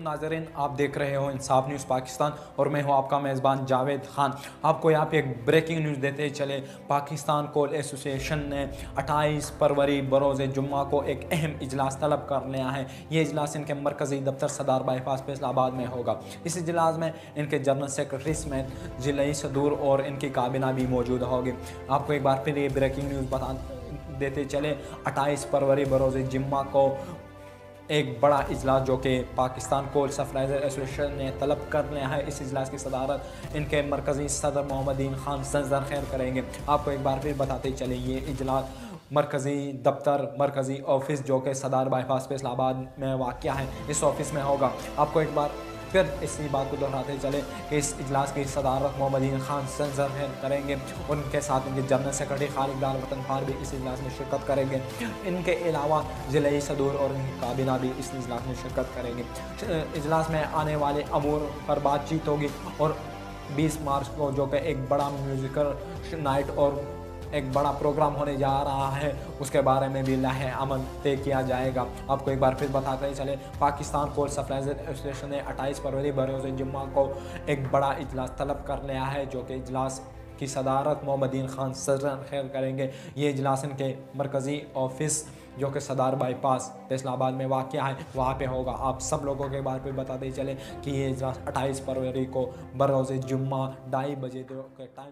नाज़रीन, आप देख रहे हो इंसाफ न्यूज़ पाकिस्तान और मैं हूं आपका मेज़बान जावेद खान। आपको यहाँ पे एक ब्रेकिंग न्यूज़ देते चले। पाकिस्तान कोल एसोसिएशन ने 28 फरवरी बरोज़ जुम्मा को एक अहम इजलास तलब कर लिया है। ये इजलास इनके मरकज़ी दफ्तर सदार बाईपास फैसलाबाद में होगा। इस इजलास में इनके जनरल सेक्रेटरी समेत जिला सदूर और इनकी काबिना भी मौजूद होगी। आपको एक बार फिर ये ब्रेकिंग न्यूज़ बता देते चले। 28 फरवरी बरोज़ जुम्मा को एक बड़ा इजलास जो कि पाकिस्तान कोल सप्लाइज़र एसोसिएशन ने तलब कर लिया है। इस इजलास की सदारत इनके मरकज़ी सदर मोहम्मदीन खान सजर खैर करेंगे। आपको एक बार फिर बताते चले, ये इजलास मरकज़ी दफ्तर मरकज़ी ऑफिस जो कि सदार बाईपास फैसलाबाद में वाक़या है, इस ऑफिस में होगा। आपको एक बार फिर इसी बात को दोहराते चले कि इस इजलास की सदारत मोहम्मदीन खान सजर करेंगे। उनके साथ इनके जनरल सेक्रेटरी खालिद डार वतनपार भी इस इजलास में शिरकत करेंगे। इनके अलावा ज़िला सदूर और इनकी काबिना भी इस इजलास में शिरकत करेंगे। इजलास में आने वाले अमूर पर बातचीत होगी और 20 मार्च को जो कि एक बड़ा म्यूज़िकल नाइट और एक बड़ा प्रोग्राम होने जा रहा है, उसके बारे में भी लाहे अमल तय किया जाएगा। आपको एक बार फिर बताते चले, पाकिस्तान कोल सप्लाइज़र एसोसिएशन ने 28 फरवरी बरोज़ जुम्मा को एक बड़ा इजलास तलब कर लिया है, जो कि इजलास की सदारत मोहम्मदीन खान सजर खैर करेंगे। ये इजलास इनके मरकज़ी ऑफिस जो कि सदार बाईपास फैसलाबाद में वाक़या है, वहाँ पे होगा। आप सब लोगों के बारे में बताते चले कि ये इजलास 28 फरवरी को बरोज़ जुम्मा 2:30 बजे के टाइम